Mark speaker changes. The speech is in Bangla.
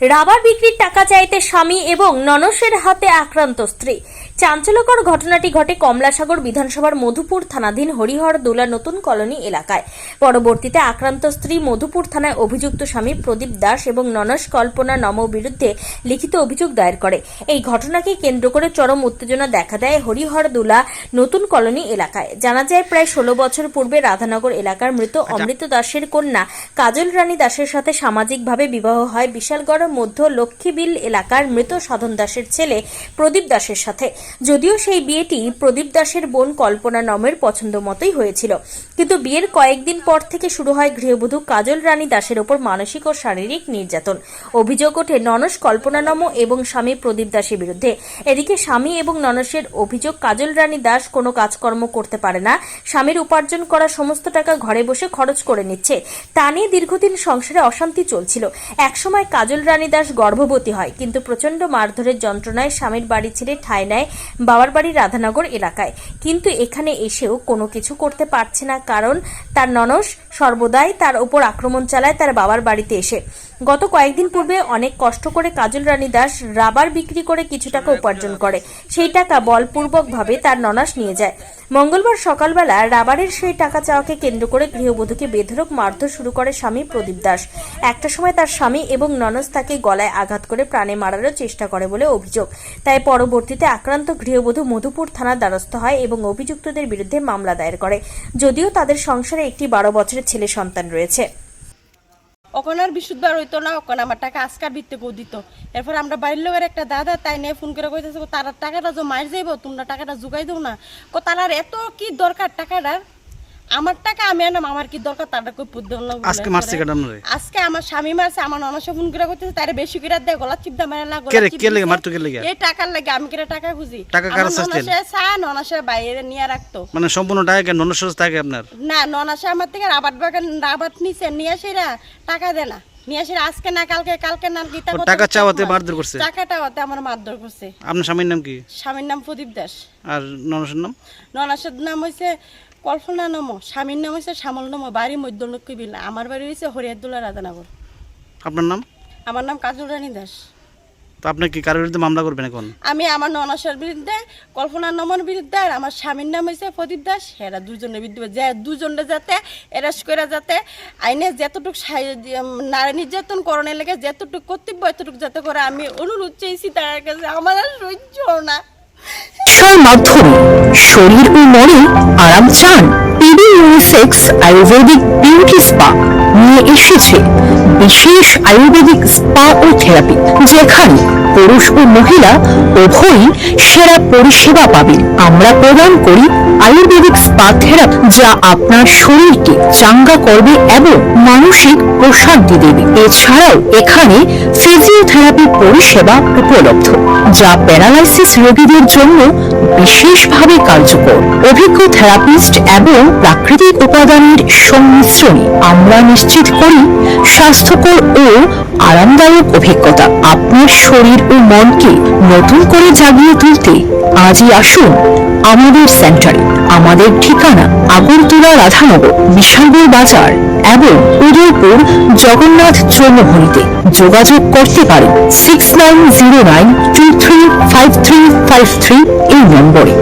Speaker 1: রাবার বিক্রির টাকা চাইতে স্বামী এবং ননসের হাতে আক্রান্ত স্ত্রী। চাঞ্চল্যকর ঘটনাটি ঘটে কমলাসাগর বিধানসভার মধুপুর থানাধীন হরিহরদোলা নতুন কলোনি এলাকায়। পরবর্তীতে আক্রান্ত স্ত্রী মধুপুর থানায় অভিযুক্ত স্বামী প্রদীপ দাস এবং ননস কল্পনা নম বিরুদ্ধে লিখিত অভিযোগ দায়ের করে। এই ঘটনাকে কেন্দ্র করে চরম উত্তেজনা দেখা দেয় হরিহরদোলা নতুন কলোনি এলাকায়। জানা যায়, প্রায় 16 বছর পূর্বে রাধানগর এলাকার মৃত অমৃত দাসের কন্যা কাজল রানী দাসের সাথে সামাজিকভাবে বিবাহ হয় বিশালগড় মধ্য লক্ষ্মীবিল এলাকার মৃত সাধন দাসের ছেলে প্রদীপ দাসের সাথে। যদিও সেই বিয়েটি প্রদীপ দাসের বোন কল্পনা নমের পছন্দ মতোই হয়েছিল, কিন্তু বিয়ের কয়েকদিন পর থেকে শুরু হয় গৃহবধূ কাজল রানী দাসের ওপর মানসিক ও শারীরিক নির্যাতন। অভিযোগ ওঠে ননস কল্পনা নম এবং স্বামী প্রদীপ দাসের বিরুদ্ধে। এদিকে স্বামী এবং ননসের অভিযোগ, কাজল রানী দাস কোনো কাজকর্ম করতে পারে না, স্বামীর উপার্জন করা সমস্ত টাকা ঘরে বসে খরচ করে নিচ্ছে। তা নিয়ে দীর্ঘদিন সংসারে অশান্তি চলছিল। একসময় কাজল রানী দাস গর্ভবতী হয়, কিন্তু প্রচন্ড মারধরের যন্ত্রণায় স্বামীর বাড়ি ছেড়ে ঠাঁই নেয় বাবার বাড়ি রাধানগর এলাকায়। কিন্তু এখানে এসেও কোনো কিছু করতে পারছে না, কারণ তার ননস সর্বদাই তার উপর আক্রমণ চালায় তার বাবার বাড়িতে এসে। গত কয়েকদিন পূর্বে অনেক কষ্ট করে কাজল রানী দাস রাবার বিক্রি করে কিছু টাকা উপার্জন করে। সেই টাকা বলপূর্বকভাবে তার ননাস নিয়ে যায়। মঙ্গলবার সকালবেলা রাবারের সেই টাকা চাওয়াকে কেন্দ্র করে গৃহবধূকে বেধড়ক মারধর শুরু করে স্বামী প্রদীপ দাস। একটা সময় তার স্বামী এবং ননস তাকে গলায় আঘাত করে প্রাণে মারারও চেষ্টা করে বলে অভিযোগ। তাই পরবর্তীতে আক্রান্ত গৃহবধূ মধুপুর থানার দ্বারস্থ হয় এবং অভিযুক্তদের বিরুদ্ধে মামলা দায়ের করে। যদিও তাদের সংসারে একটি 12 বছরের ছেলে সন্তান রয়েছে।
Speaker 2: ওখানে আর বিশুদ্ধবার হইতো না, ওখানে আমার টাকা আজকার ভিত্তে কেউ দিত। এরপর আমরা বাড়ির লোকের একটা দাদা তাই নিয়ে ফোন করে কইতেছে, তারা টাকাটা যে মার যাইব, তোমরা টাকাটা জোগাই দেও না। তার এত কি দরকার টাকাটার? আমার টাকা আমি আনাম, আমার কি দরকার? তারা কই পুদ্দ
Speaker 3: আজকে মারছে কেন আপনারে?
Speaker 2: আজকে আমার স্বামী মারছে, আমার ননসে ফোন করে কইতেছে তারে বেশি করে দেয়, গলা চিপদা মারে না,
Speaker 3: কে লাগে মারতো? কে লাগে?
Speaker 2: এই টাকার লাগে আমি কি টাকা খুঁজি?
Speaker 3: টাকা কার আছে?
Speaker 2: ননসে চা ননসে বাইরে নিয়ে রাখতো।
Speaker 3: মানে সম্পূর্ণ টাকা কেন ননসের টাকা আপনার? না,
Speaker 2: ননসে আমার থেকে রাবাত বাগান রাবাত নিছে, নিয়ে আসিরা টাকা দেয় না, নিয়ে আসিরা আজকে না কালকে না গীতা
Speaker 3: টাকা চাওয়াতে মারধর করছে।
Speaker 2: টাকাটা হতে আমার মারধর করছে।
Speaker 3: আপনার স্বামীর নাম কি?
Speaker 2: স্বামীর নাম প্রদীপ দাস।
Speaker 3: আর ননসের নাম?
Speaker 2: ননসের নাম হইছে কল্পনা নম, স্বামীর নাম হইছে শ্যামল নম, বাড়ি মধ্য লক্ষ্মীবিল। আমার বাড়ি হইছে হরিহরদোলা রাধানগর।
Speaker 3: আপনার নাম?
Speaker 2: আমার নাম কাজল রানী দাস।
Speaker 3: তো আপনি কি কারোর বিরুদ্ধে মামলা করবেন এখন?
Speaker 2: আমি আমার ননসের বিরুদ্ধে, কল্পনা নমর বিরুদ্ধে, আর আমার স্বামীর নাম হইছে প্রদীপ দাস। এরা দুজনের বিরুদ্ধে যে দুজনে যাতে এরাস করে যাতে আইনে যতটুকু নারী নির্যাতন করণের লেগে যতটুকু কর্তব্য এতটুকু যাতে করে আমি অনুরোধ চেয়েছি তার কাছে। আমার আর সহ্য না।
Speaker 4: চিকিৎসার মাধ্যমে শরীর ও মনে আরাম চান? PB unisex Ayurvedic beauty spa নিয়ে এসেছে বিশেষ আয়ুর্বেদিক স্পা ও থেরাপি, যেখানে পুরুষ ও মহিলা উভয়ই সেরা পরিষেবা পাবেন। আমরা প্রদান করি আয়ুর্বেদিক স্পা থেরাপি, যা আপনার শরীরকে চাঙ্গা করবে এবং মানসিক প্রশান্তি দেবে। এছাড়াও এখানে ফিজিওথেরাপি পরিষেবা উপলব্ধ, যা প্যারালাইসিস রোগীদের জন্য বিশেষভাবে কার্যকর। অভিজ্ঞ থেরাপিস্ট এবং প্রাকৃতিক উপাদানের সংমিশ্রণে আমরা নিশ্চিত করি স্বাস্থ্যকর ও আরামদায়ক অভিজ্ঞতা। আপনার শরীর ও মনকে নতুন করে জাগিয়ে তুলতে আজই আসুন আমাদের সেন্টারে। আমাদের ঠিকানা আগরতলা রাধানগর, বিশালগড় বাজার এবং উদয়পুর জগন্নাথ চৌমুহনীতে। যোগাযোগ করতে পারেন 6909235353 এই নম্বরে।